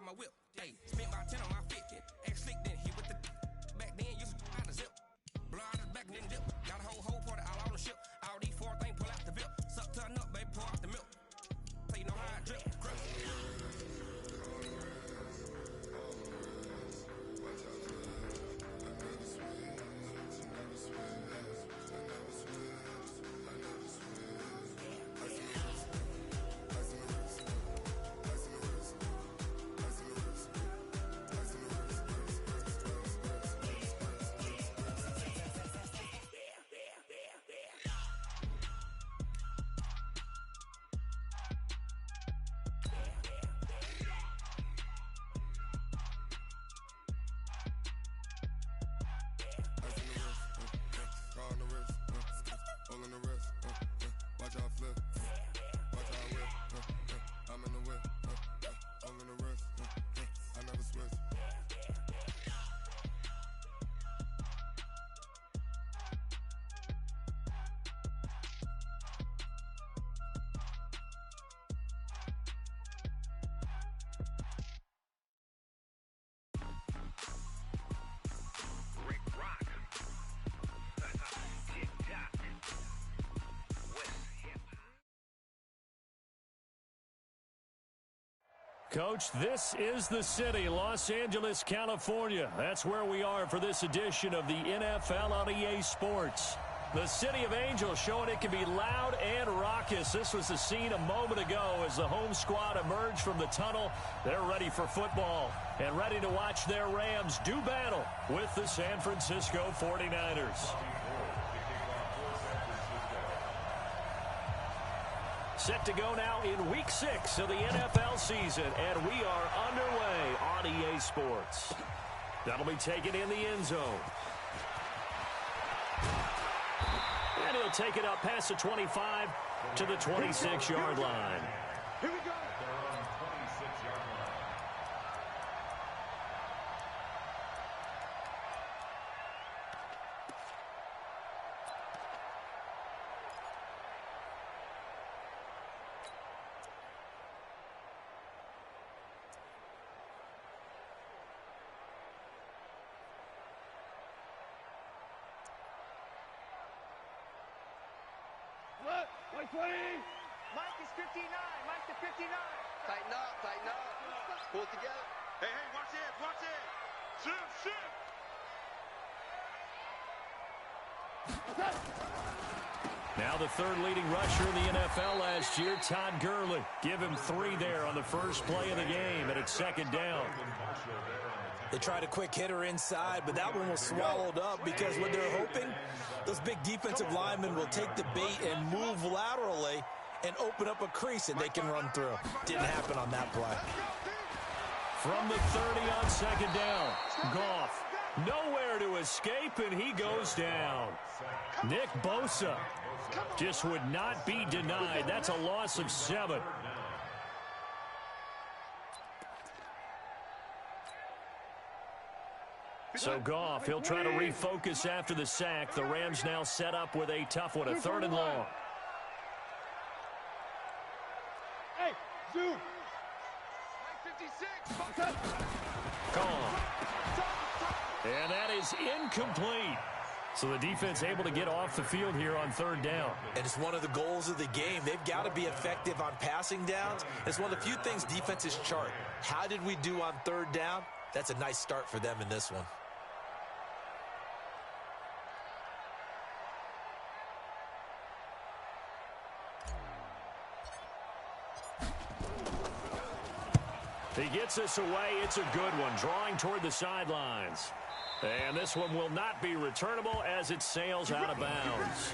my whip. Hey, spent about 10 on my fit. Act slick, then hit with the back then, used to out the zip. Blow out his back and then dip. Got a whole party all on the ship. All these four things pull out the bip. Suck turn up, baby, pour out the milk. So you know how I drip. Coach, this is the city, Los Angeles, California. That's where we are for this edition of the NFL on EA Sports. The City of Angels showing it can be loud and raucous. This was the scene a moment ago as the home squad emerged from the tunnel. They're ready for football and ready to watch their Rams do battle with the San Francisco 49ers. Set to go now in Week 6 of the NFL season, and we are underway on EA Sports. That'll be taken in the end zone. And he'll take it up past the 25 to the 26-yard line. Here we go. Mike is 59. Mike to 59. Tighten up, tighten up. Pull it together. Hey, watch it, watch it. Now the third leading rusher in the NFL last year, Todd Gurley. Give him 3 there on the first play of the game, and it's second down. They tried a quick hitter inside, but that one was swallowed up because what they're hoping, those big defensive linemen will take the bait and move laterally and open up a crease that they can run through. Didn't happen on that play. From the 30 on second down, Goff nowhere to escape, and he goes down. Nick Bosa just would not be denied. That's a loss of 7. So Goff, he'll try to refocus after the sack. The Rams now set up with a tough one, a 3rd and long. Hey, zoom. 56. Gone. And that is incomplete. So the defense able to get off the field here on 3rd down. And it's one of the goals of the game. They've got to be effective on passing downs. It's one of the few things defenses chart. How did we do on 3rd down? That's a nice start for them in this one. He gets us away. It's a good one, drawing toward the sidelines. And this one will not be returnable as it sails out of bounds.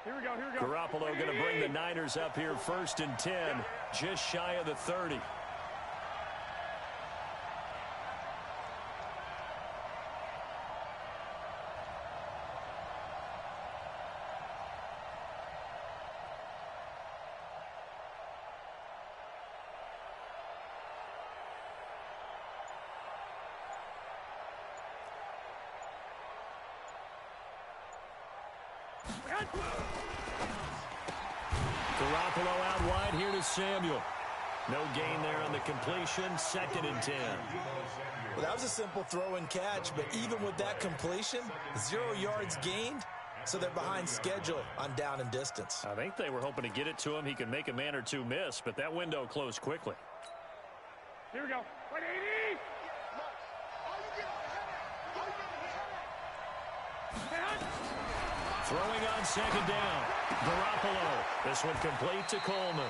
Here we go. Garoppolo going to bring the Niners up here 1st and 10, just shy of the 30. Garoppolo out wide here to Samuel. No gain there on the completion. 2nd and 10. Well, that was a simple throw and catch, but even with that completion, 0 yards gained, so they're behind schedule on down and distance. I think they were hoping to get it to him. He could make a man or two miss, but that window closed quickly. Here we go. 180. Throwing on 2nd down. Garoppolo. This one complete to Coleman.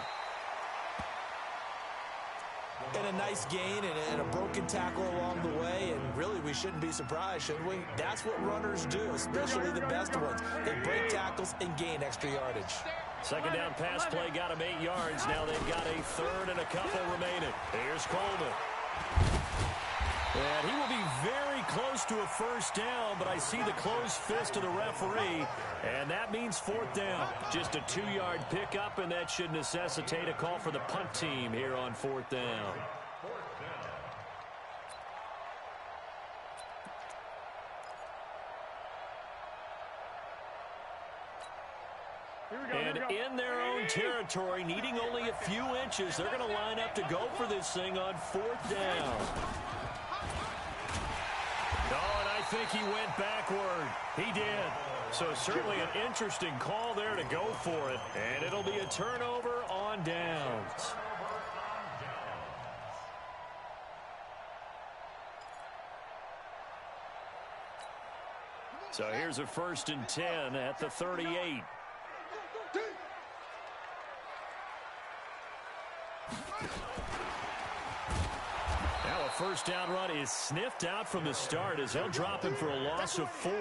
And a nice gain and a broken tackle along the way, and really we shouldn't be surprised, should we? That's what runners do, especially the best ones. They break tackles and gain extra yardage. 2nd down pass play got him 8 yards. Now they've got a 3rd and a couple remaining. Here's Coleman. And he will be very close to a 1st down, but I see the closed fist of the referee, and that means 4th down. Just a 2-yard pickup, and that should necessitate a call for the punt team here on 4th down. And in their own territory, needing only a few inches, they're going to line up to go for this thing on 4th down. Oh, and I think he went backward. He did. So certainly an interesting call there to go for it. And it'll be a turnover on downs. So here's a 1st and 10 at the 38. Now a 1st down run is sniffed out from the start as they'll drop him for a loss of 4.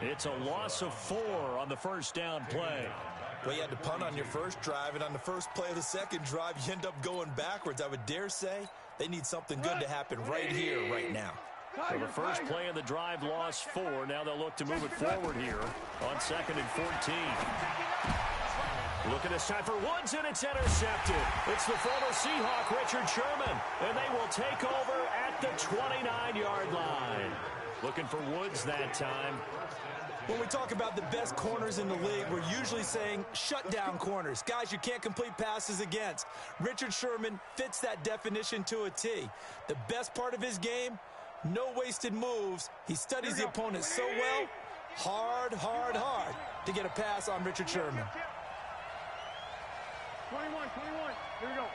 It's a loss of 4 on the 1st down play. Well, you had to punt on your first drive, and on the first play of the second drive, you end up going backwards. I would dare say they need something good to happen right here, right now. So the first play of the drive lost 4. Now they'll look to move it forward here on 2nd and 14. Looking this time for Woods, and it's intercepted. It's the former Seahawk, Richard Sherman, and they will take over at the 29-yard line. Looking for Woods that time. When we talk about the best corners in the league, we're usually saying shutdown corners, guys you can't complete passes against. Richard Sherman fits that definition to a T. The best part of his game, no wasted moves. He studies the opponent so well, hard to get a pass on Richard Sherman. 21. Here we go.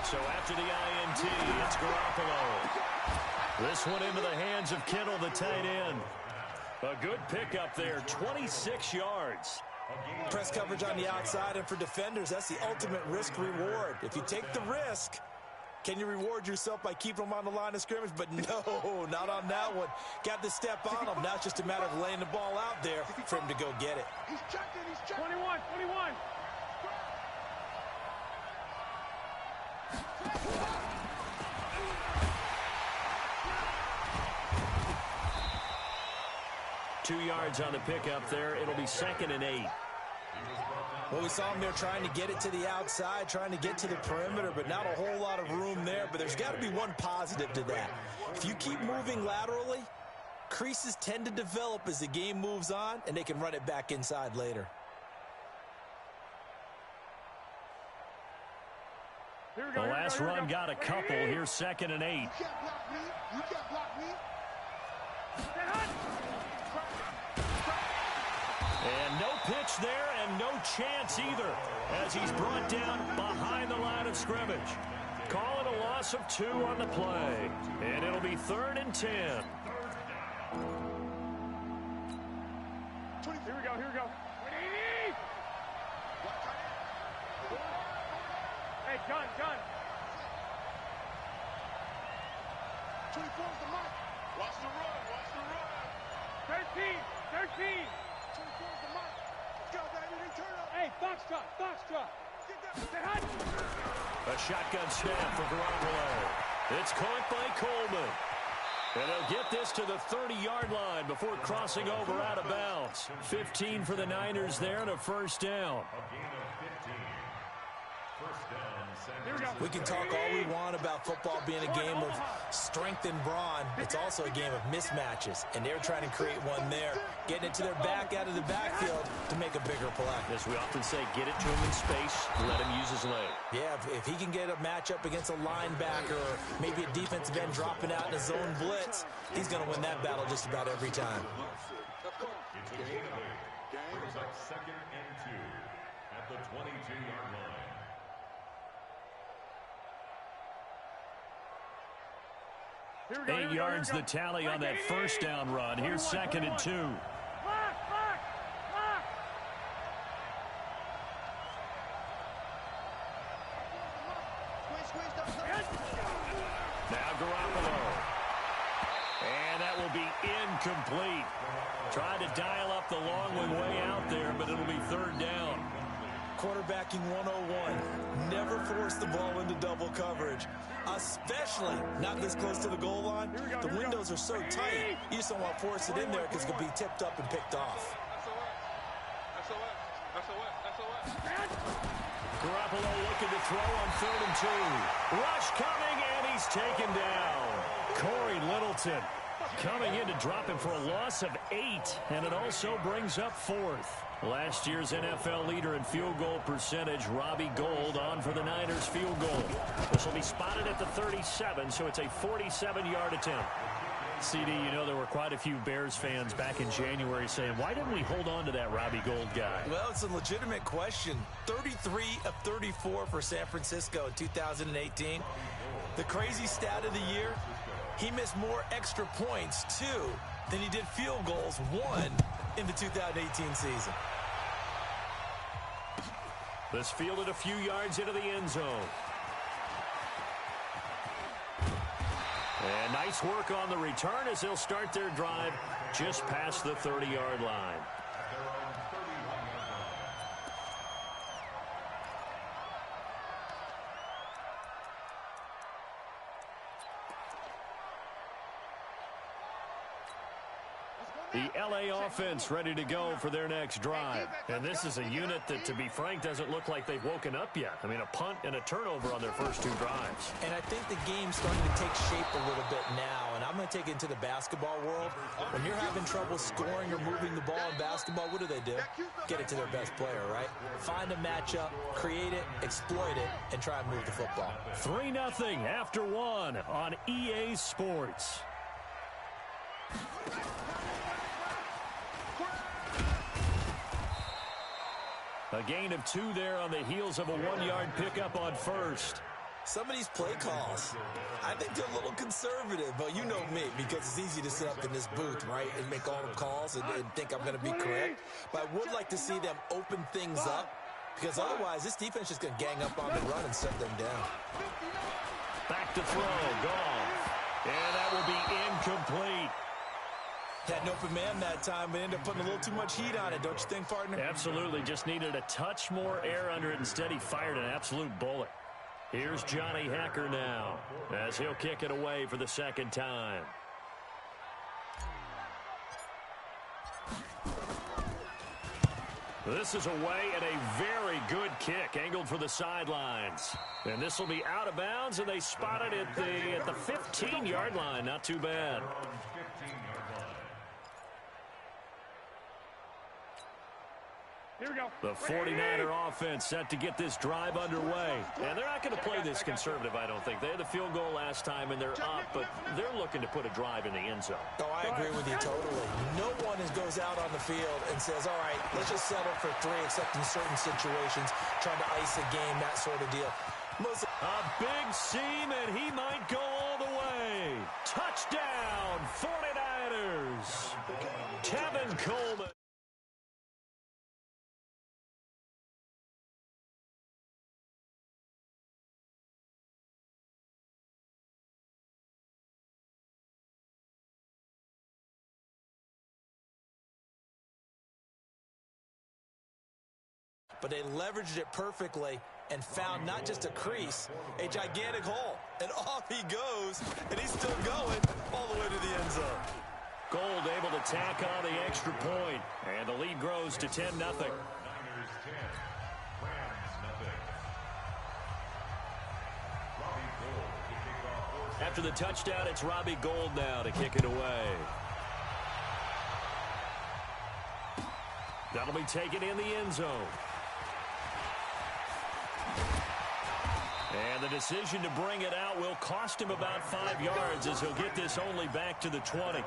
So after the INT, it's Garoppolo. This one into the hands of Kittle, the tight end. A good pickup there, 26 yards. Press coverage on the outside, and for defenders, that's the ultimate risk-reward. If you take the risk, can you reward yourself by keeping them on the line of scrimmage? But no, not on that one. Got to step on them. Now it's just a matter of laying the ball out there for him to go get it. He's checking. 21. 2 yards on the pickup there. It'll be 2nd and 8. Well, we saw him there trying to get it to the outside, trying to get to the perimeter, but not a whole lot of room there. But there's got to be one positive to that. If you keep moving laterally, creases tend to develop as the game moves on, and they can run it back inside later. The last run got a couple. Here's 2nd and 8. You can't block me. And no pitch there and no chance either as he's brought down behind the line of scrimmage. Call it a loss of 2 on the play. And it'll be 3rd and 10. Here we go. 180. Hey, gun. 24's the mark. Watch the run. 13. 24's the mark. Let's go, baby. They turn up. Hey, Foxtrot. Get that. A shotgun snap for Garoppolo. It's caught by Coleman. And they'll get this to the 30-yard line before crossing over out of bounds. 15 for the Niners there and a 1st down. We can talk all we want about football being a game of strength and brawn. It's also a game of mismatches, and they're trying to create one there, getting it to their back out of the backfield to make a bigger play. As we often say, get it to him in space, let him use his leg. Yeah, if he can get a matchup against a linebacker or maybe a defensive end dropping out in a zone blitz, he's going to win that battle just about every time. Brings up 2nd and 2 at the 22-yard line. Here we go, 8 yards the tally on that first down run. Here's 2nd and 2. Lock. Now Garoppolo. And that will be incomplete. Tried to dial up the long one way out there, but it'll be 3rd down. Quarterbacking 101. Never force the ball into double coverage, especially not this close to the goal line. The windows are so tight, you just don't want to force it in there because it could be tipped up and picked off. Garoppolo looking to throw on 3rd and 2. Rush coming, and he's taken down. Corey Littleton coming in to drop him for a loss of 8, and it also brings up 4th. Last year's NFL leader in field goal percentage, Robbie Gould, on for the Niners field goal. This will be spotted at the 37, so it's a 47-yard attempt. CD, you know there were quite a few Bears fans back in January saying, why didn't we hold on to that Robbie Gould guy? Well, it's a legitimate question. 33 of 34 for San Francisco in 2018. The crazy stat of the year, he missed more extra points, 2, than he did field goals, 1, in the 2018 season. This fielded a few yards into the end zone. And nice work on the return as they'll start their drive just past the 30-yard line. The LA offense ready to go for their next drive. And this is a unit that, to be frank, doesn't look like they've woken up yet. I mean, a punt and a turnover on their first 2 drives. And I think the game's starting to take shape a little bit now. And I'm going to take it into the basketball world. When you're having trouble scoring or moving the ball in basketball, what do? Get it to their best player, right? Find a matchup, create it, exploit it, and try and move the football. 3-0 after 1 on EA Sports. A gain of 2 there on the heels of a 1-yard pickup on first. Some of these play calls, I think they're a little conservative, but you know me, because it's easy to sit up in this booth, right, and make all the calls and think I'm going to be correct. But I would like to see them open things up, because otherwise this defense is just going to gang up on the run and shut them down. Back to throw, Goff. And that will be incomplete. Had an open man that time, but ended up putting a little too much heat on it, don't you think, partner? Absolutely. Just needed a touch more air under it. Instead, he fired an absolute bullet. Here's Johnny Hacker now, as he'll kick it away for the 2nd time. This is away and a very good kick, angled for the sidelines. And this will be out of bounds, and they spot it at the 15-yard line. Not too bad. Here we go. The 49er offense set to get this drive underway. And they're not going to play this conservative, I don't think. They had the field goal last time, and they're up, but they're looking to put a drive in the end zone. Oh, I agree with you totally. No one goes out on the field and says, all right, let's just settle for 3, except in certain situations, trying to ice a game, that sort of deal. A big seam, and he might go all the way. Touchdown, 49ers. Tevin Coleman. But they leveraged it perfectly and found not just a crease, a gigantic hole. And off he goes, and he's still going all the way to the end zone. Gould able to tack on the extra point, and the lead grows to 10-0. After the touchdown, it's Robbie Gould now to kick it away. That'll be taken in the end zone. And the decision to bring it out will cost him about 5 yards as he'll get this only back to the 20.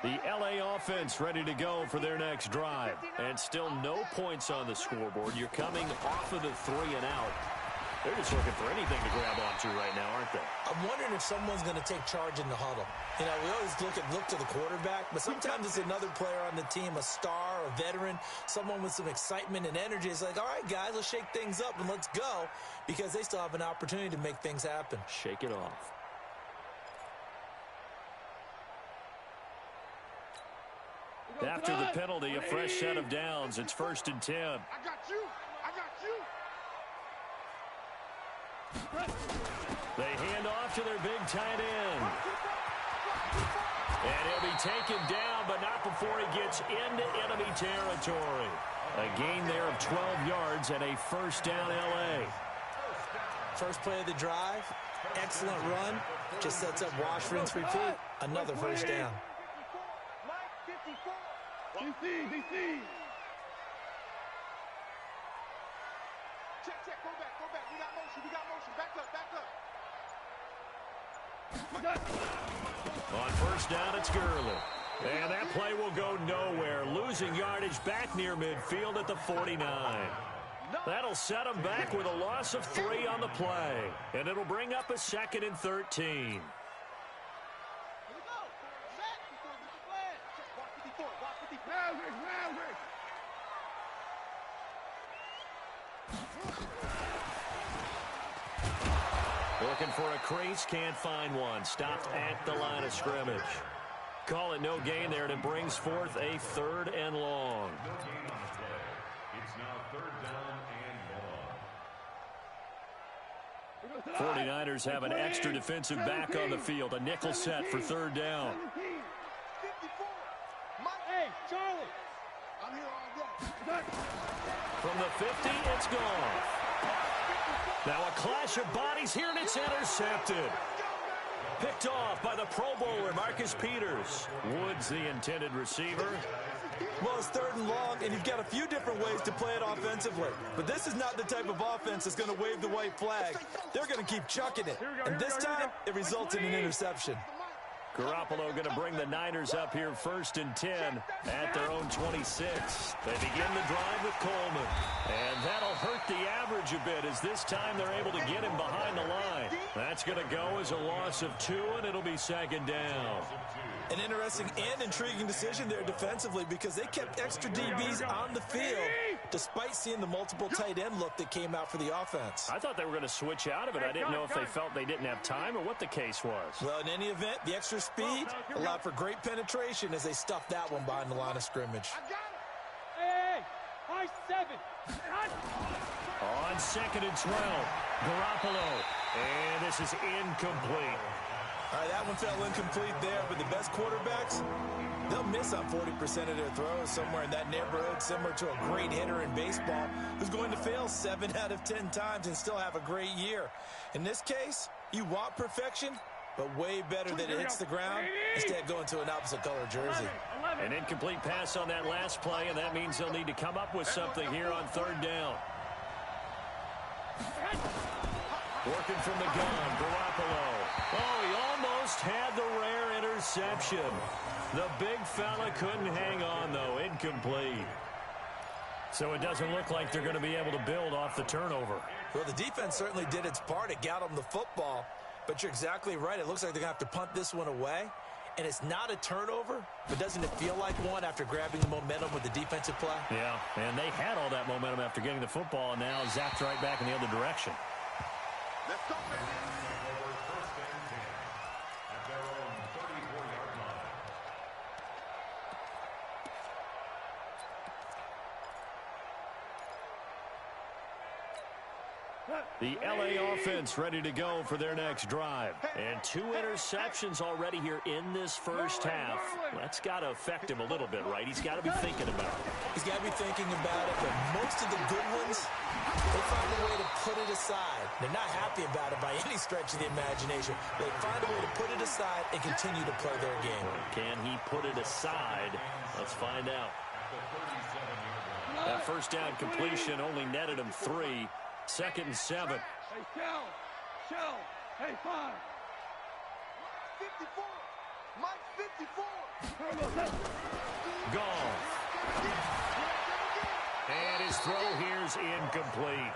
The LA offense ready to go for their next drive. And still no points on the scoreboard. You're coming off of the 3 and out. They're just looking for anything to grab onto right now, aren't they? I'm wondering if someone's going to take charge in the huddle. You know, we always look to the quarterback, but sometimes it's another player on the team, a star, a veteran, someone with some excitement and energy. It's like, all right, guys, let's shake things up and let's go, because they still have an opportunity to make things happen. Shake it off. After the penalty, a fresh set of downs. It's 1st and 10. I got you. I got you. They hand off to their big tight end. And he'll be taken down, but not before he gets into enemy territory. A gain there of 12 yards and a 1st down LA. First play of the drive, excellent run. Just sets up wash, rinse, repeat. Another 1st down. DC. Check, go back. We got motion. Back up. On 1st down, it's Gurley. And that play will go nowhere. Losing yardage back near midfield at the 49. That'll set them back with a loss of 3 on the play. And it'll bring up a 2nd and 13. Looking for a crease, can't find one. Stopped at the line of scrimmage. Call it no gain there, and it brings forth a 3rd and long. No gain on the play. It's now 3rd down and long. 49ers have an extra defensive back on the field. A nickel set for 3rd down. Hey, Charlie. I'm here all day. From the 50, it's gone. Now a clash of bodies here, and it's intercepted. Picked off by the Pro Bowler, Marcus Peters. Woods, the intended receiver. Well, it's 3rd and long, and you've got a few different ways to play it offensively. But this is not the type of offense that's going to wave the white flag. They're going to keep chucking it. And this time, it results in an interception. Garoppolo going to bring the Niners up here 1st and 10 at their own 26. They begin the drive with Coleman. And that'll hurt the average a bit as this time they're able to get him behind the line. That's going to go as a loss of 2, and it'll be 2nd down. An interesting and intriguing decision there defensively, because they kept extra DBs on the field despite seeing the multiple tight end look that came out for the offense. I thought they were going to switch out of it. I didn't know if they felt they didn't have time or what the case was. Well, in any event, the extra speed allowed for great penetration as they stuffed that one behind the line of scrimmage. Hey, high 7. On 2nd and 12, Garoppolo. And this is incomplete. All right, that one fell incomplete there, but the best quarterbacks, they'll miss on 40% of their throws, somewhere in that neighborhood, similar to a great hitter in baseball who's going to fail 7 out of 10 times and still have a great year. In this case, you want perfection, but way better that it hits the ground instead of going to an opposite color jersey. An incomplete pass on that last play, and that means they'll need to come up with something here on 3rd down. Working from the gun, Garoppolo. Oh, he almost had the rare interception. The big fella couldn't hang on, though. Incomplete. So it doesn't look like they're going to be able to build off the turnover. Well, the defense certainly did its part. It got them the football. But you're exactly right. It looks like they're going to have to punt this one away. And it's not a turnover, but doesn't it feel like one after grabbing the momentum with the defensive play? Yeah, and they had all that momentum after getting the football, and now zapped right back in the other direction. Let's go, baby. First and 10 at their own 34-yard line. The LA offense ready to go for their next drive. And 2 interceptions already here in this first half. That's got to affect him a little bit, right? He's got to be thinking about it. He's got to be thinking about it, but most of the good ones, they find a way to put it aside. They're not happy about it by any stretch of the imagination. They find a way to put it aside and continue to play their game. Can he put it aside? Let's find out. That first down completion only netted him 3. 2nd and 7. Hey, Shell. Hey, 5. 54. Mike 54. Goff. And his throw here's incomplete.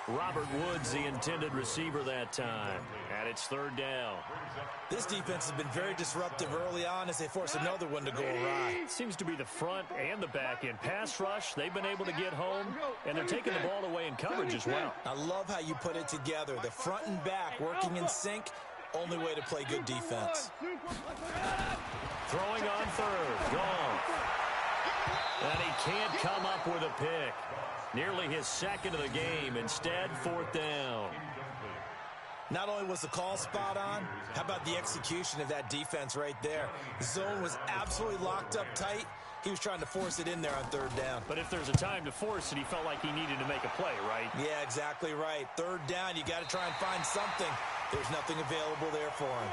Robert Woods, the intended receiver that time. And it's 3rd down. This defense has been very disruptive early on as they force another one to go awry. Seems to be the front and the back end. Pass rush, they've been able to get home, and they're taking the ball away in coverage as well. I love how you put it together. The front and back working in sync, only way to play good defense. Throwing on 3rd, Goff. And he can't come up with a pick. Nearly his 2nd of the game. Instead, 4th down. Not only was the call spot on, how about the execution of that defense right there? The zone was absolutely locked up tight. He was trying to force it in there on 3rd down. But if there's a time to force it, he felt like he needed to make a play, right? Yeah, exactly right. 3rd down, you got to try and find something. There's nothing available there for him.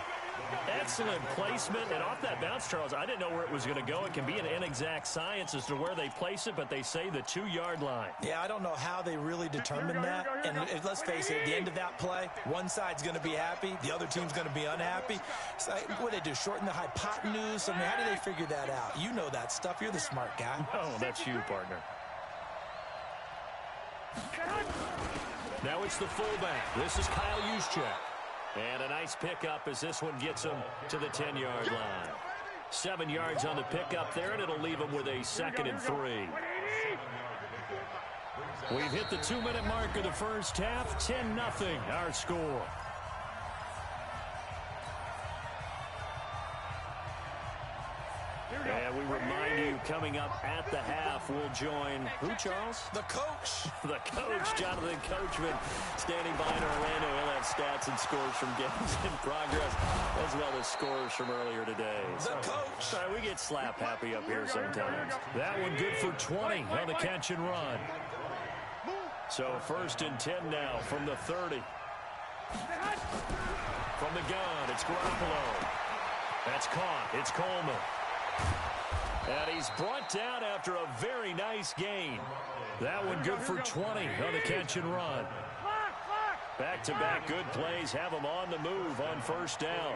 Excellent placement, and off that bounce, Charles, I didn't know where it was going to go. It can be an inexact science as to where they place it, but they say the 2-yard line. Yeah, I don't know how they really determine that. And let's face it, at the end of that play, one side's going to be happy, the other team's going to be unhappy. So what do they do, shorten the hypotenuse? I mean, how do they figure that out? You know that stuff. You're the smart guy. Oh, that's you, partner. Now it's the fullback. This is Kyle Juszczyk. And a nice pickup as this one gets him to the 10-yard line. 7 yards on the pickup there, and it'll leave him with a 2nd and 3. We've hit the 2-minute mark of the first half. 10-0 our score. And we remind you, coming up at the half, we'll join who, Charles? The coach. The coach, Jonathan Coachman, standing by in Orlando. He'll have stats and scores from games in progress, as well as scores from earlier today. The coach. Sorry, we get slap happy up here sometimes. That one good for 20 on the catch and run. So 1st and 10 now from the 30. From the gun, it's Garoppolo. That's caught. It's Coleman. And he's brought down after a very nice gain. That one good for 20 on the catch and run. Back-to-back good plays have him on the move on 1st down.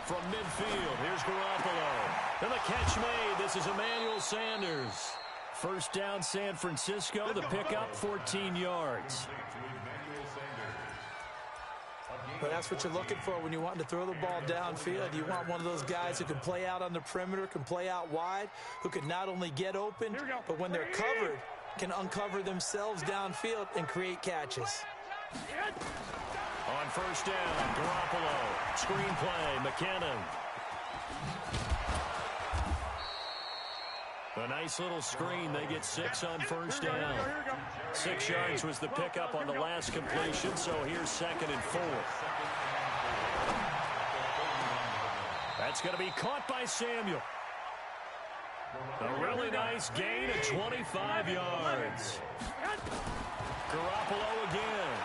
From midfield, here's Garoppolo. And the catch made. This is Emmanuel Sanders. 1st down, San Francisco. The pickup, 14 yards. But that's what you're looking for when you're wanting to throw the ball downfield. You want one of those guys who can play out on the perimeter, can play out wide, who can not only get open, but when they're covered, can uncover themselves downfield and create catches. On 1st down, Garoppolo. Screen play, McKinnon. A nice little screen. They get 6 on 1st down. 6 yards was the pickup on the last completion, so here's 2nd and 4. That's going to be caught by Samuel. A really nice gain of 25 yards. Garoppolo again.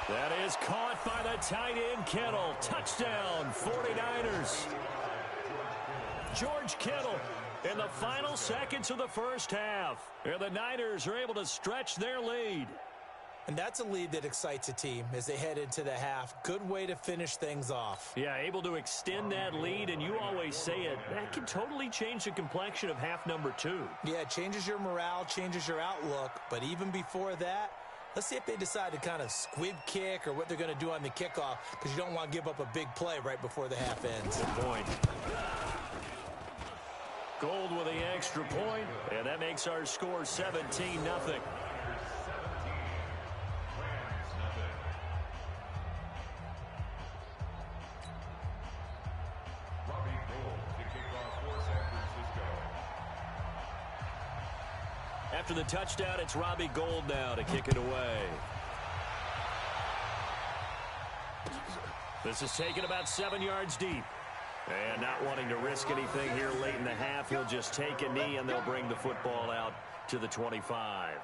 That is caught by the tight end, Kittle. Touchdown, 49ers. George Kittle in the final seconds of the first half. And the Niners are able to stretch their lead. And that's a lead that excites a team as they head into the half. Good way to finish things off. Yeah, able to extend that lead, and you always say it, that can totally change the complexion of half number 2. Yeah, it changes your morale, changes your outlook. But even before that, let's see if they decide to kind of squib kick or what they're going to do on the kickoff, because you don't want to give up a big play right before the half ends. Good point. Gold with the extra point, and that makes our score 17-0. After the touchdown, it's Robbie Gould now to kick it away. This is taken about 7 yards deep. And not wanting to risk anything here late in the half, he'll just take a knee and they'll bring the football out to the 25.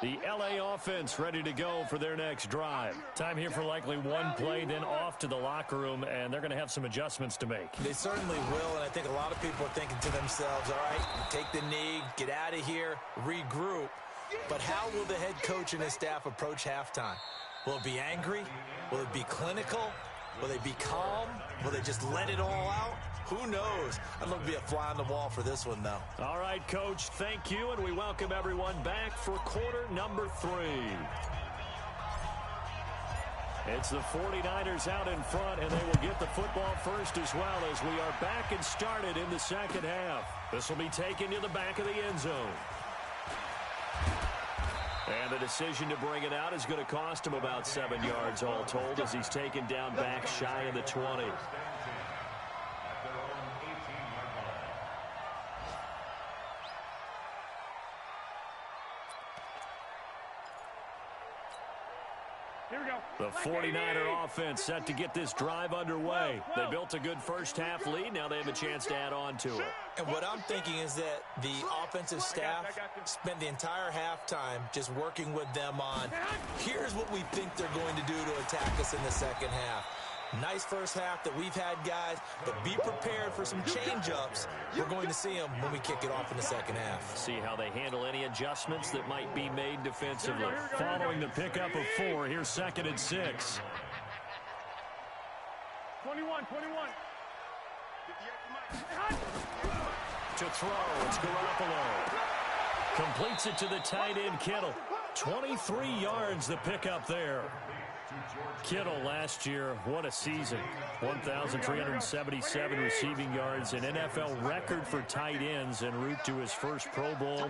The LA offense ready to go for their next drive. Time here for likely one play, then off to the locker room, and they're going to have some adjustments to make. They certainly will, and I think a lot of people are thinking to themselves, all right, take the knee, get out of here, regroup. But how will the head coach and his staff approach halftime? Will it be angry? Will it be clinical? Will they be calm? Will they just let it all out? Who knows? I'd love to be a fly on the wall for this one, though. All right, Coach, thank you, and we welcome everyone back for quarter number 3. It's the 49ers out in front, and they will get the football first as well as we are back and started in the second half. This will be taken to the back of the end zone. And the decision to bring it out is going to cost him about 7 yards all told as he's taken down back shy of the 20. The 49er offense set to get this drive underway. They built a good first half lead. Now they have a chance to add on to it. And what I'm thinking is that the offensive staff spent the entire halftime just working with them on, here's what we think they're going to do to attack us in the second half. Nice first half that we've had, guys, but be prepared for some change-ups. We're going to see them when we kick it off in the second half. See how they handle any adjustments that might be made defensively. Following the pickup of 4, here's 2nd and 6. 21. To throw, it's Garoppolo. Completes it to the tight end, Kittle. 23 yards the pickup there. Kittle last year, what a season. 1,377 receiving yards, an NFL record for tight ends en route to his first Pro Bowl.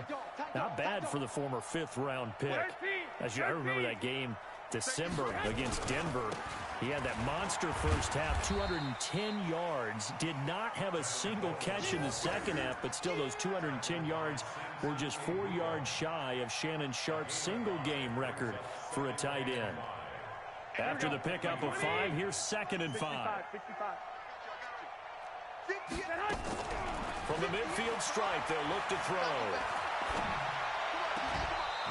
Not bad for the former 5th-round pick. I remember that game, December against Denver. He had that monster first half, 210 yards. Did not have a single catch in the second half, but still those 210 yards were just 4 yards shy of Shannon Sharp's single-game record for a tight end. After the pickup of 5, here's 2nd and 5. From the midfield stripe, they'll look to throw.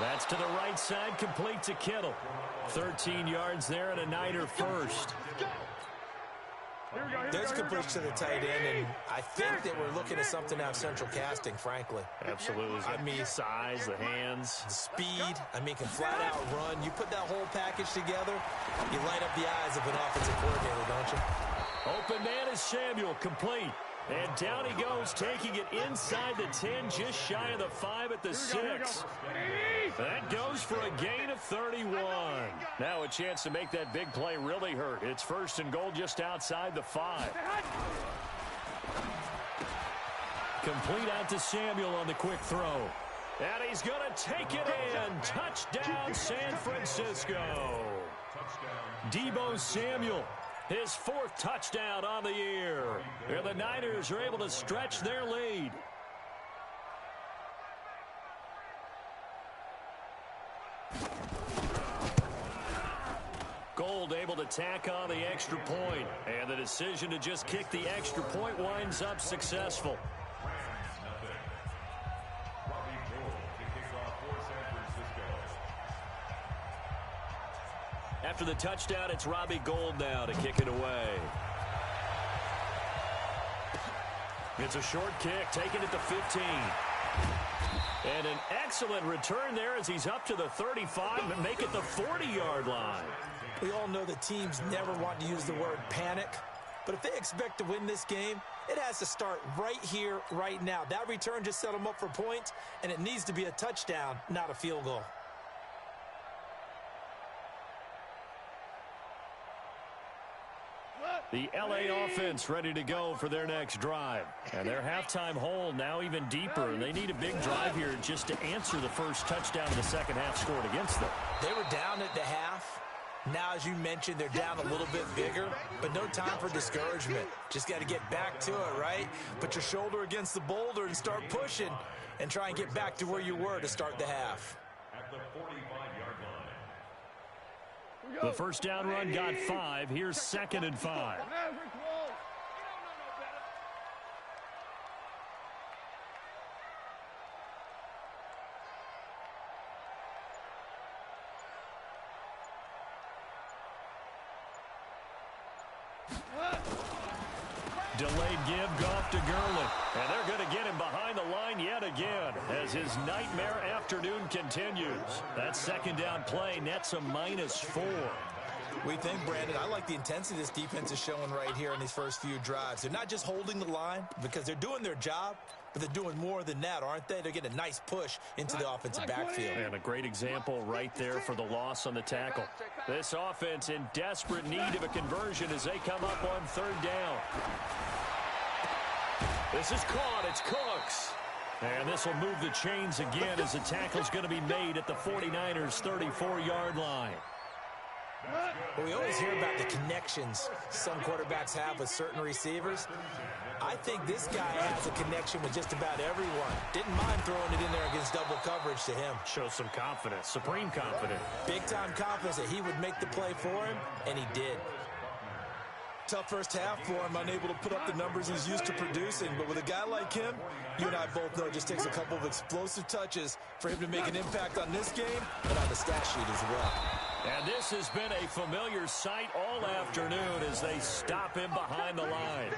That's to the right side, complete to Kittle. 13 yards there and a Niner first. There's a completion to the tight end, and I think that we're looking at something out of central casting, frankly. Absolutely. I mean, size, the hands. The speed, can flat out run. You put that whole package together, you light up the eyes of an offensive coordinator, don't you? Open man is Samuel, complete. And down he goes, taking it inside the 10, just shy of the 5 at the 6. That goes for a gain of 31. Now a chance to make that big play really hurt. It's 1st and goal just outside the 5. Complete out to Samuel on the quick throw. And he's going to take it in. Touchdown, San Francisco. Deebo Samuel. His 4th touchdown on the year. And the Niners are able to stretch their lead. Gould able to tack on the extra point. And the decision to just kick the extra point winds up successful. After the touchdown, it's Robbie Gould now to kick it away. It's a short kick, taken at the 15. And an excellent return there as he's up to the 35 and make it the 40-yard line. We all know that teams never want to use the word panic, but if they expect to win this game, it has to start right here, right now. That return just set them up for points, and it needs to be a touchdown, not a field goal. The LA offense ready to go for their next drive. And their halftime hole now even deeper. And they need a big drive here just to answer the first touchdown of the second half scored against them. They were down at the half. Now, as you mentioned, they're down a little bit bigger, but no time for discouragement. Just got to get back to it, right? Put your shoulder against the boulder and start pushing and try and get back to where you were to start the half. At the 45-yard line. The first down run got 5. Here's 2nd and 5. Delayed give, Goff to Gurley. And they're going to get him behind the line yet again as his nightmare afternoon continues. That second down play nets a -4. We think, Brandon, I like the intensity this defense is showing right here in these first few drives. They're not just holding the line because they're doing their job, but they're doing more than that, aren't they? They're getting a nice push into the offensive backfield. And a great example right there for the loss on the tackle. This offense in desperate need of a conversion as they come up on 3rd down. This is caught. It's Cooks. And this will move the chains again as the tackle's going to be made at the 49ers' 34-yard line. Well, we always hear about the connections some quarterbacks have with certain receivers. I think this guy has a connection with just about everyone. Didn't mind throwing it in there against double coverage to him. Shows some confidence, supreme confidence. Big-time confidence that he would make the play for him, and he did. Tough first half for him, unable to put up the numbers he's used to producing. But with a guy like him, you and I both know it just takes a couple of explosive touches for him to make an impact on this game and on the stat sheet as well. And this has been a familiar sight all afternoon as they stop him behind the line.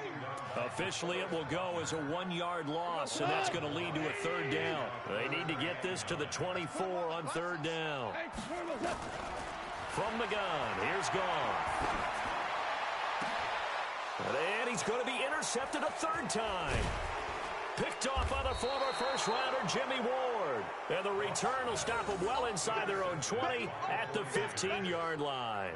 Officially, it will go as a 1-yard loss, and that's going to lead to a 3rd down. They need to get this to the 24 on 3rd down. From the gun, here's Goff. And he's going to be intercepted a 3rd time. Picked off by the former first-rounder, Jimmy Ward. And the return will stop them well inside their own 20 at the 15-yard line.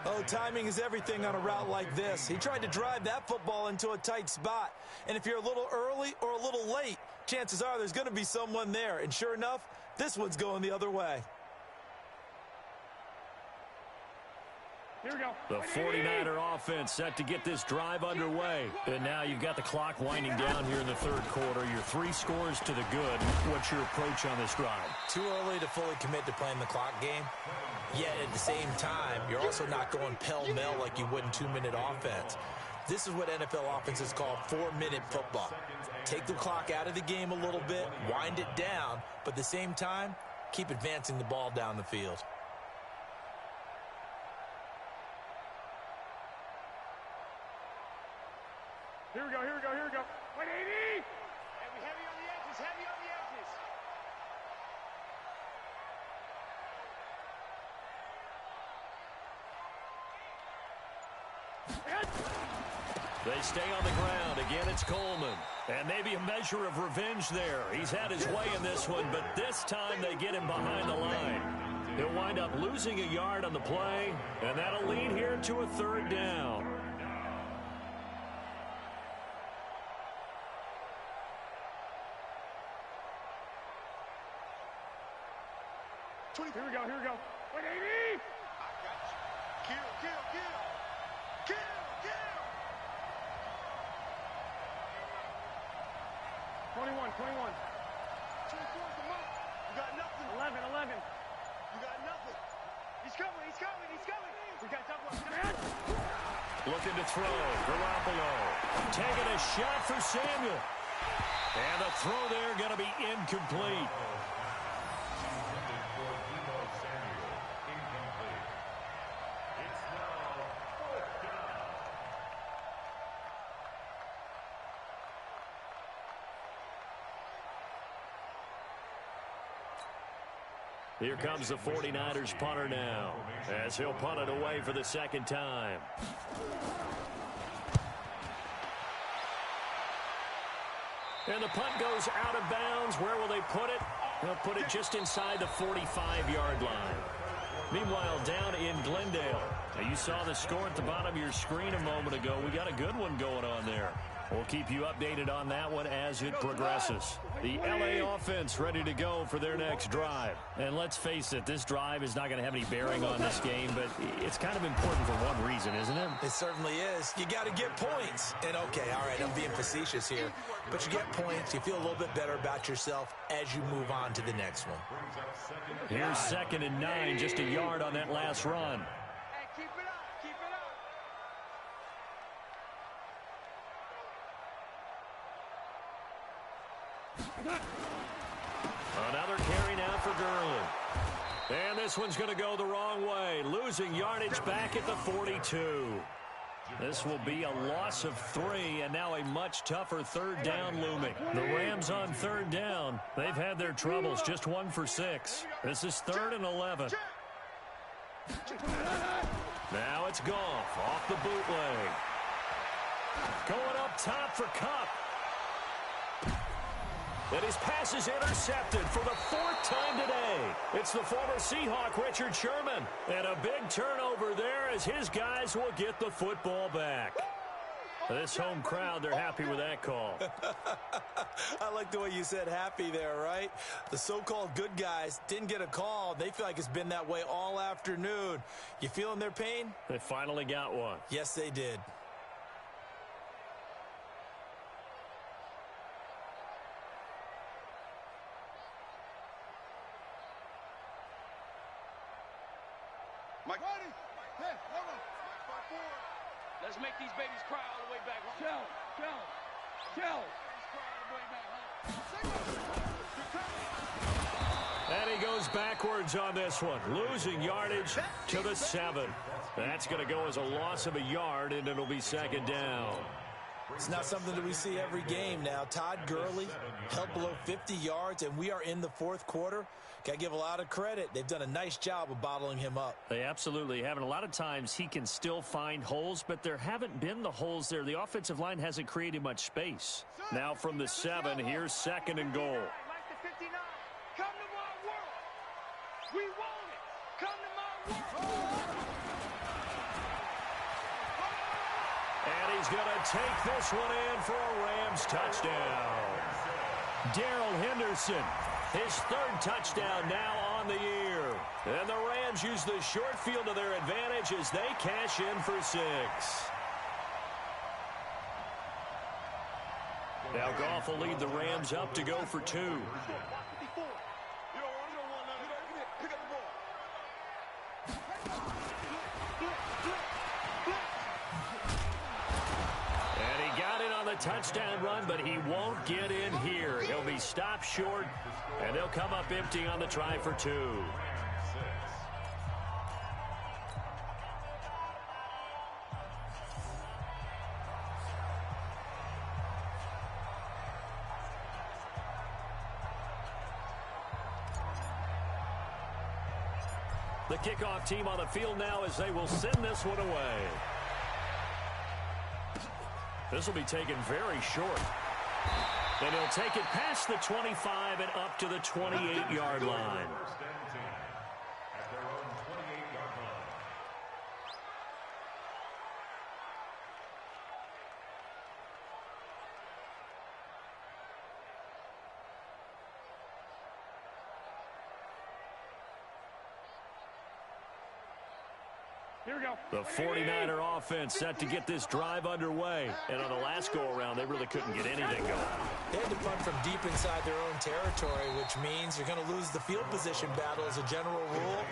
Oh, timing is everything on a route like this. He tried to drive that football into a tight spot. And if you're a little early or a little late, chances are there's going to be someone there. And sure enough, this one's going the other way. Here we go. The 49er offense set to get this drive underway. And now you've got the clock winding down here in the 3rd quarter. Your 3 scores to the good. What's your approach on this drive? Too early to fully commit to playing the clock game. Yet at the same time, you're also not going pell-mell like you would in 2-minute offense. This is what NFL offenses call 4-minute football. Take the clock out of the game a little bit, wind it down, but at the same time, keep advancing the ball down the field. Here we go, here we go, here we go. 180! Heavy on the edges, heavy on the edges. They stay on the ground. Again, it's Coleman. And maybe a measure of revenge there. He's had his way in this one, but this time they get him behind the line. He'll wind up losing a yard on the play, and that'll lead here to a 3rd down. Here we go, here we go. 180! Kill, kill, kill. Kill, kill. 21, 21. 24's the mark. You got nothing. 11, 11. You got nothing. He's coming, he's coming, he's coming. We got double up. Looking to throw. Garoppolo taking a shot for Samuel. And the throw there going to be incomplete. Here comes the 49ers punter now, as he'll punt it away for the 2nd time. And the punt goes out of bounds. Where will they put it? They'll put it just inside the 45-yard line. Meanwhile, down in Glendale, now you saw the score at the bottom of your screen a moment ago. We got a good one going on there. We'll keep you updated on that one as it progresses. The LA offense ready to go for their next drive. And let's face it, this drive is not going to have any bearing on this game, but it's kind of important for one reason, isn't it? It certainly is. You got to get points. And okay, all right, I'm being facetious here. But you get points, you feel a little bit better about yourself as you move on to the next one. Here's 2nd and 9, just a yard on that last run. Hey, keep it up, keep it up. Another carry now for Gurley. And this one's going to go the wrong way. Losing yardage back at the 42. This will be a loss of 3, and now a much tougher 3rd down looming. The Rams on 3rd down. They've had their troubles, just 1 for 6. This is 3rd and 11. Now it's Goff off the bootleg. Going up top for Kupp. And his pass is intercepted for the 4th time today. It's the former Seahawk, Richard Sherman. And a big turnover there as his guys will get the football back. This home crowd, they're happy with that call. I like the way you said happy there, right? The so-called good guys didn't get a call. They feel like it's been that way all afternoon. You feeling their pain? They finally got one. Yes, they did. Mike. Ready. Hey, hold on. Mike 5-4. Let's make these babies cry all the way back home. Shell. And he goes backwards on this one, losing yardage to the 7. That's going to go as a loss of a yard, and it'll be 2nd down. It's not something that we see every game now. Todd Gurley held below 50 yards, and we are in the 4th quarter. Got to give a lot of credit. They've done a nice job of bottling him up. They absolutely have. And a lot of times he can still find holes, but there haven't been the holes there. The offensive line hasn't created much space. Now from the 7, here's 2nd and goal. Like the 59. Come to my world. We want it. Come to my world. And he's going to take this one in for a Rams touchdown. Darrell Henderson, his 3rd touchdown now on the year. And the Rams use the short field to their advantage as they cash in for 6. Now Goff will lead the Rams up to go for 2. You don't want nothing. Pick up the ball. touchdown run, but he won't get in here. He'll be stopped short, and they'll come up empty on the try for two. The kickoff team on the field now as they will send this one away. This will be taken very short. And he'll take it past the 25 and up to the 28-yard line. Here we go. The 49er offense set to get this drive underway. And on the last go-around, they really couldn't get anything going. They had to punt from deep inside their own territory, which means you're going to lose the field position battle as a general rule.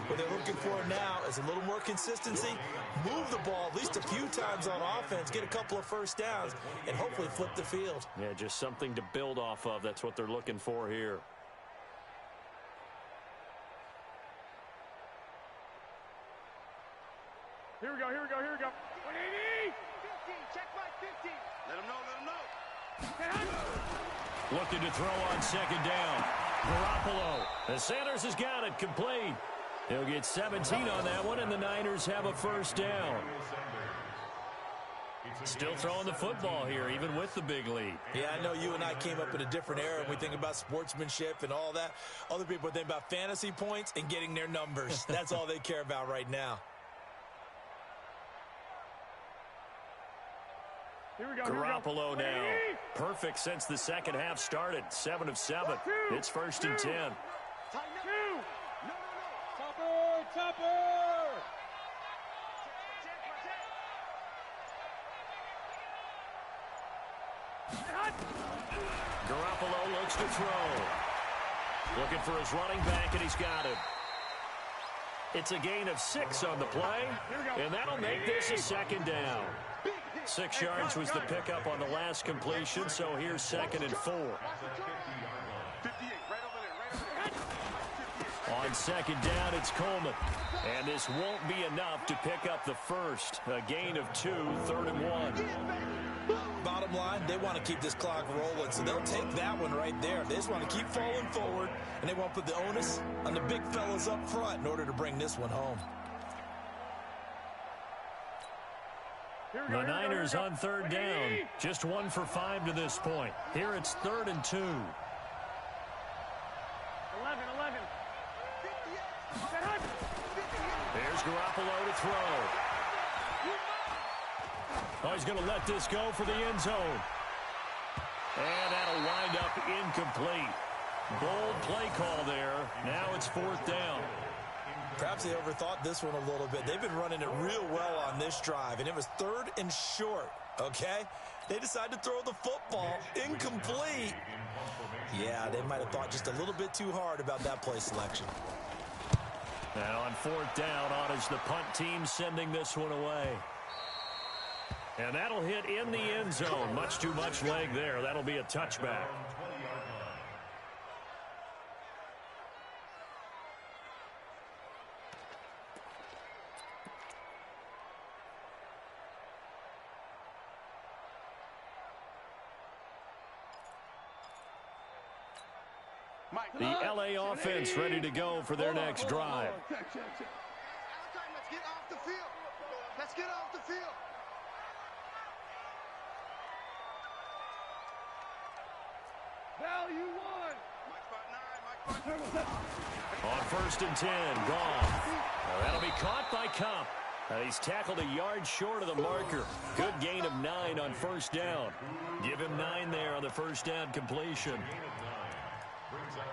What they're looking for now is a little more consistency, move the ball at least a few times on offense, get a couple of first downs, and hopefully flip the field. Yeah, just something to build off of. That's what they're looking for here. Here we go, here we go, here we go. 180! 15, check my 15. Let him know. Looking to throw on second down. Garoppolo. And Sanders has got it complete. He'll get 17 on that one, and the Niners have a first down. Still throwing the football here, even with the big lead. Yeah, I know you and I came up in a different era, and we think about sportsmanship and all that. Other people think about fantasy points and getting their numbers. That's all they care about right now. Garoppolo now. Perfect since the second half started. 7 of 7. It's 1st and 10. Topper! Garoppolo looks to throw. Looking for his running back, and he's got it. It's a gain of 6 on the play, and that'll make this a 2nd down. 6 yards was the pickup on the last completion, so here's 2nd and 4. On 2nd down, it's Coleman. And this won't be enough to pick up the first. A gain of 2, 3rd and 1. Bottom line, they want to keep this clock rolling, so they'll take that one right there. They just want to keep falling forward, and they won't put the onus on the big fellas up front in order to bring this one home. The Niners on 3rd down. Just 1 for 5 to this point. Here it's 3rd and 2. 11. Here's Garoppolo to throw. Oh, he's going to let this go for the end zone. And that'll wind up incomplete. Bold play call there. Now it's 4th down. Perhaps they overthought this one a little bit. They've been running it real well on this drive, and it was 3rd and short, okay? They decided to throw the football incomplete. Yeah, they might have thought just a little bit too hard about that play selection. Now on 4th down, on is the punt team sending this one away. And that'll hit in the end zone. Much too much leg there. That'll be a touchback. The LA offense ready to go for their next drive. Let's get off the field. Let's get off the field. Value 1. On 1st and 10, gone. That'll be caught by Cup. He's tackled a yard short of the marker. Good gain of 9 on 1st down. Give him 9 there on the 1st down completion.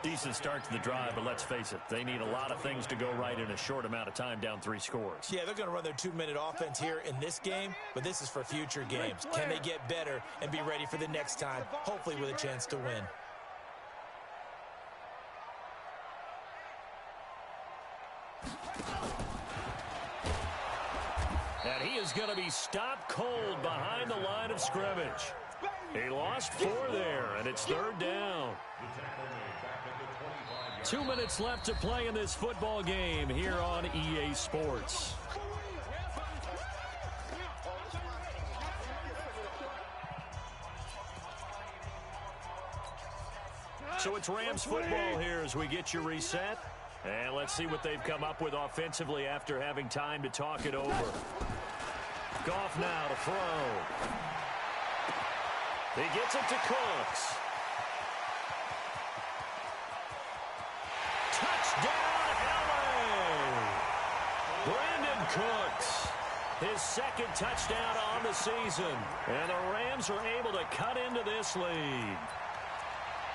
Decent start to the drive, but let's face it, they need a lot of things to go right in a short amount of time, down 3 scores. Yeah, they're going to run their 2-minute offense here in this game, but this is for future games. Can they get better and be ready for the next time, hopefully with a chance to win? And he is going to be stopped cold behind the line of scrimmage. He lost 4 there, and it's 3rd down. 2 minutes left to play in this football game here on EA Sports. So it's Rams football here as we get you reset. And let's see what they've come up with offensively after having time to talk it over. Goff now to throw. He gets it to Cooks. Touchdown, LA! Brandon Cooks, his 2nd touchdown on the season. And the Rams are able to cut into this lead.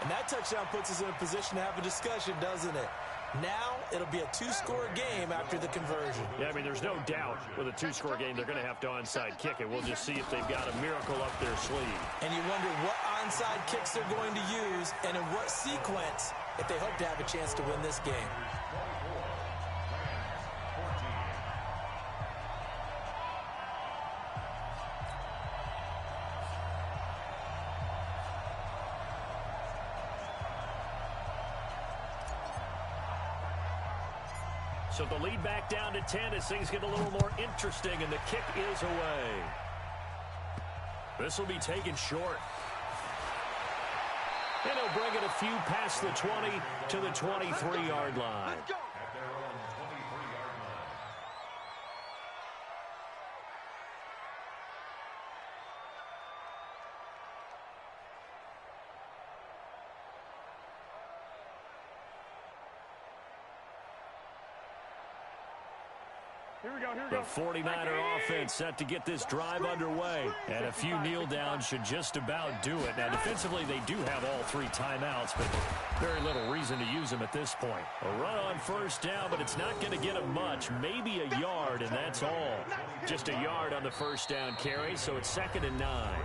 And that touchdown puts us in a position to have a discussion, doesn't it? Now it'll be a 2-score game after the conversion. Yeah, I mean, there's no doubt with a 2-score game they're going to have to onside kick it. We'll just see if they've got a miracle up their sleeve. And you wonder what onside kicks they're going to use and in what sequence if they hope to have a chance to win this game. So the lead back down to 10 as things get a little more interesting, and the kick is away. This will be taken short. And he'll bring it a few past the 20 to the 23-yard line. Let's go. The 49er offense set to get this drive underway. And a few kneel downs should just about do it. Now, defensively, they do have all 3 timeouts, but very little reason to use them at this point. A run on first down, but it's not going to get them much. Maybe a yard, and that's all. Just a yard on the first down carry, so it's 2nd and 9.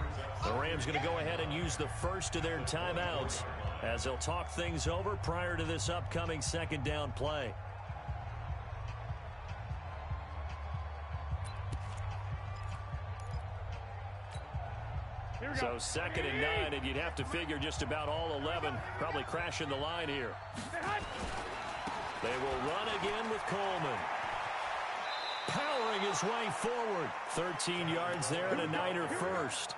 The Rams going to go ahead and use the first of their timeouts as they'll talk things over prior to this upcoming 2nd down play. So 2nd and 9, and you'd have to figure just about all 11 probably crashing the line here. They will run again with Coleman. Powering his way forward. 13 yards there and a Niner first.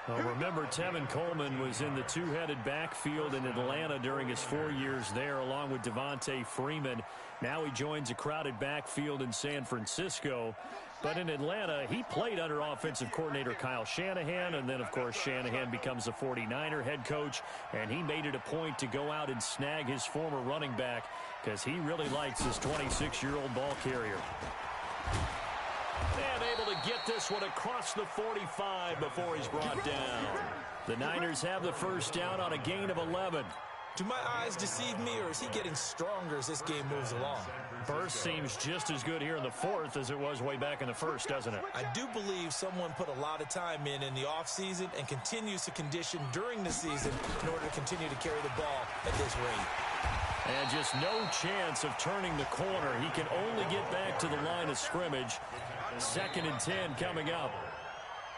Well, remember, Tevin Coleman was in the two-headed backfield in Atlanta during his 4 years there, along with Devontae Freeman. Now he joins a crowded backfield in San Francisco. But in Atlanta, he played under offensive coordinator Kyle Shanahan, and then, of course, Shanahan becomes a 49er head coach, and he made it a point to go out and snag his former running back because he really likes his 26-year-old ball carrier. And able to get this one across the 45 before he's brought down. The Niners have the first down on a gain of 11. Do my eyes deceive me, or is he getting stronger as this game moves along? Burst seems just as good here in the fourth as it was way back in the first, doesn't it? I do believe someone put a lot of time in the offseason and continues to condition during the season in order to continue to carry the ball at this rate. And just no chance of turning the corner. He can only get back to the line of scrimmage. 2nd and 10 coming up.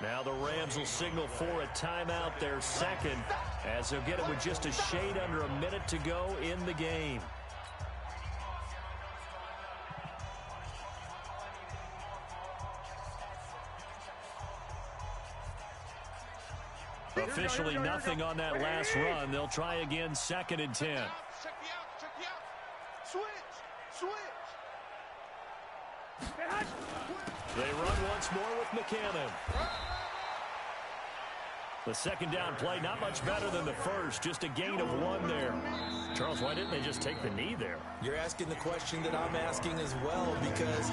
Now the Rams will signal for a timeout, their second, as they'll get it with just a shade under a minute to go in the game. Officially nothing on that last run. They'll try again, 2nd and 10. Check me out, check me out. Switch. They run once more with McCannon. The 2nd down play, not much better than the first, just a gain of 1 there. Charles, why didn't they just take the knee there? You're asking the question that I'm asking as well, because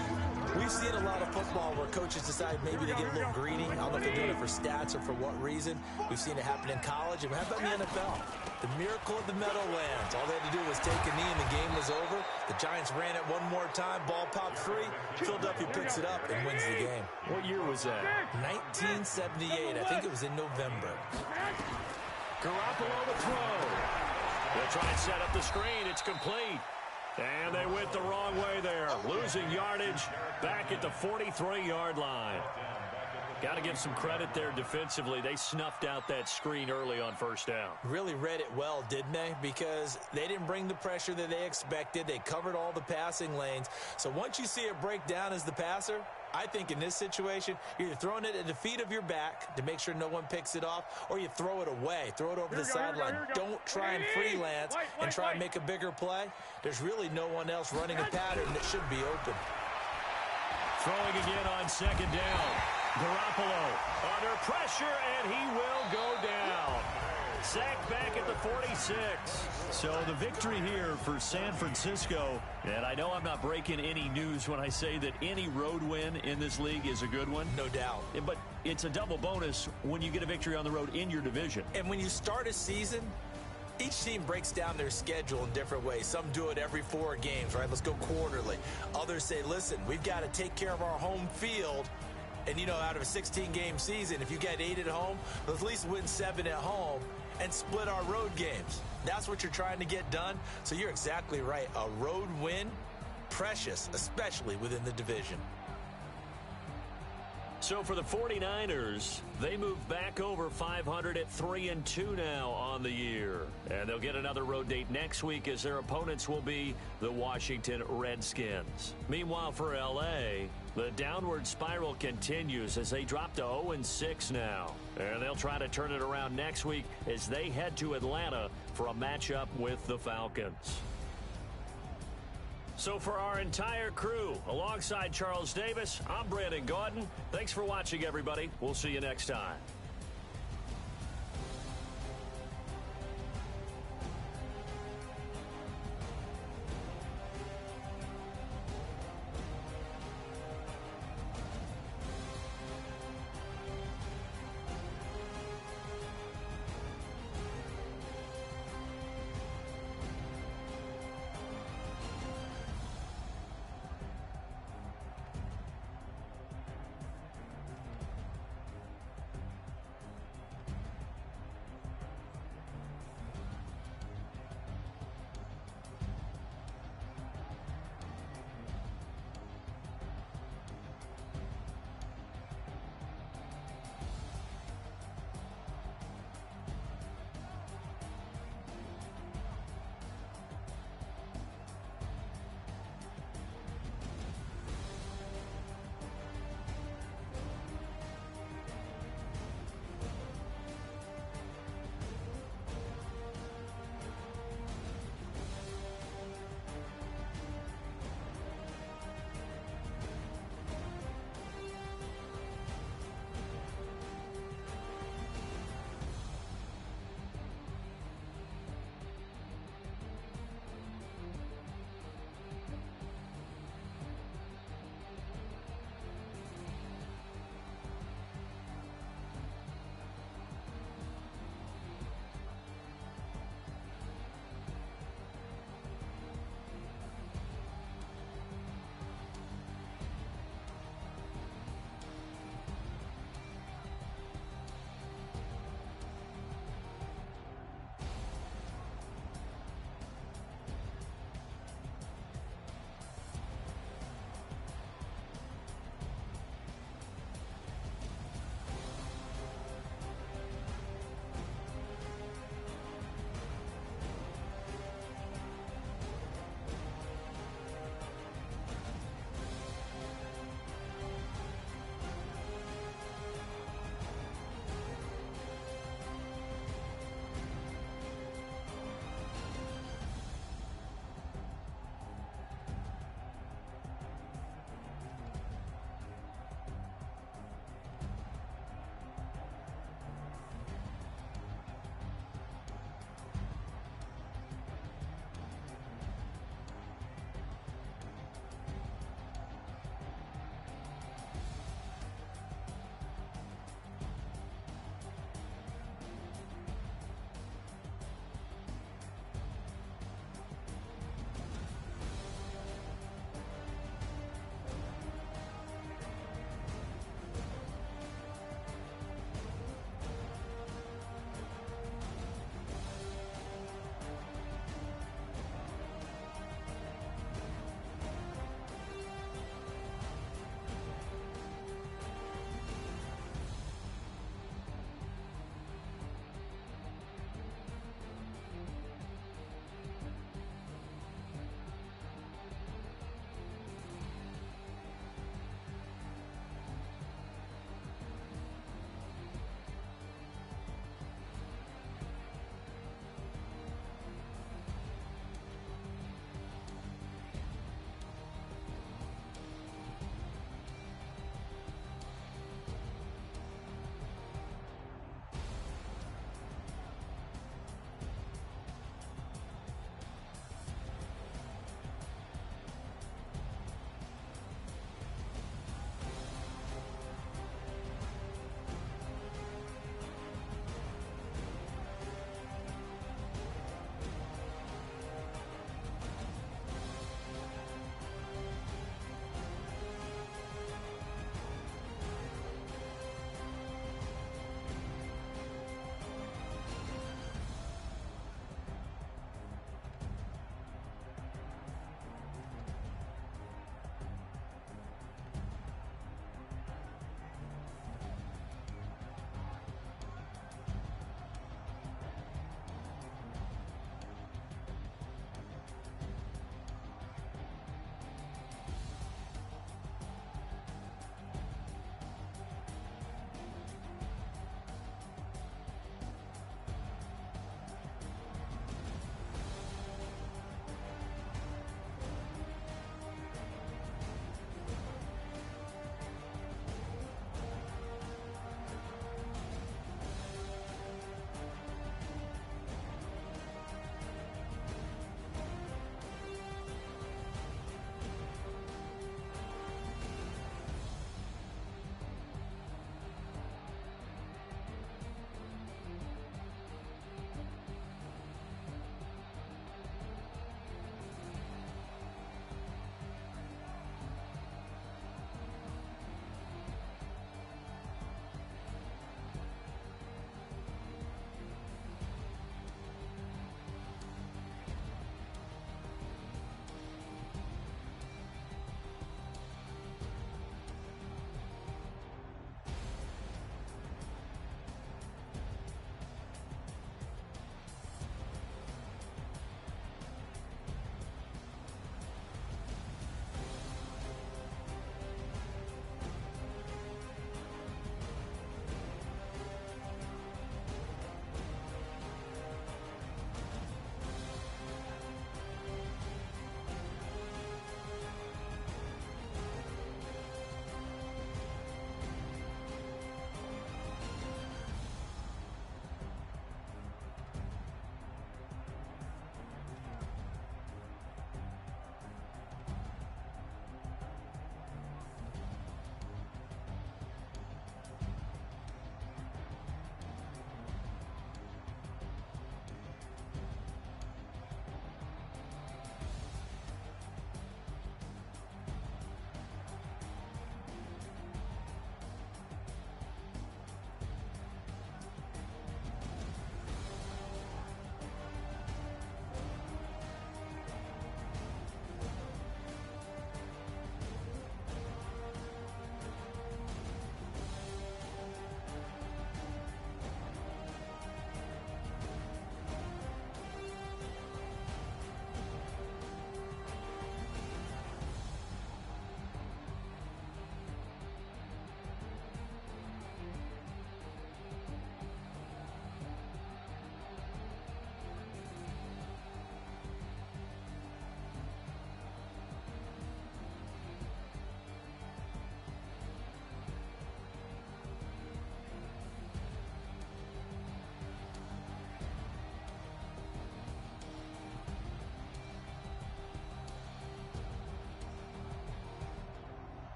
we've seen a lot of football where coaches decide maybe they get a little greedy. I don't know if they're doing it for stats or for what reason. We've seen it happen in college, and how about in the NFL? The miracle of the Meadowlands. All they had to do was take a knee, and the game was over. The Giants ran it one more time. Ball popped free. Philadelphia picks it up and wins the game. What year was that? 1978. I think it was in November. Garoppolo to throw. They'll try and set up the screen. It's complete. And they went the wrong way there. Losing yardage back at the 43-yard line. Got to give some credit there defensively. They snuffed out that screen early on first down. Really read it well, didn't they? Because they didn't bring the pressure that they expected. They covered all the passing lanes. So once you see it break down as the passer, I think in this situation, you're either throwing it at the feet of your back to make sure no one picks it off, or you throw it away. Throw it over the sideline. Don't try and freelance and try and make a bigger play. There's really no one else running a pattern that should be open. Throwing again on 2nd down. Garoppolo under pressure, and he will go down. Sacked back at the 46. So the victory here for San Francisco, and I know I'm not breaking any news when I say that any road win in this league is a good one. No doubt. But it's a double bonus when you get a victory on the road in your division. And when you start a season, each team breaks down their schedule in different ways. Some do it every 4 games, right? Let's go quarterly. Others say, listen, we've got to take care of our home field. And, you know, out of a 16-game season, if you get 8 at home, let's at least win 7 at home and split our road games. That's what you're trying to get done. So you're exactly right. A road win, precious, especially within the division. So for the 49ers, they move back over 500 at 3-2 now on the year. And they'll get another road date next week as their opponents will be the Washington Redskins. Meanwhile, for L.A., the downward spiral continues as they drop to 0-6 now. And they'll try to turn it around next week as they head to Atlanta for a matchup with the Falcons. So for our entire crew, alongside Charles Davis, I'm Brandon Gaudin. Thanks for watching, everybody. We'll see you next time.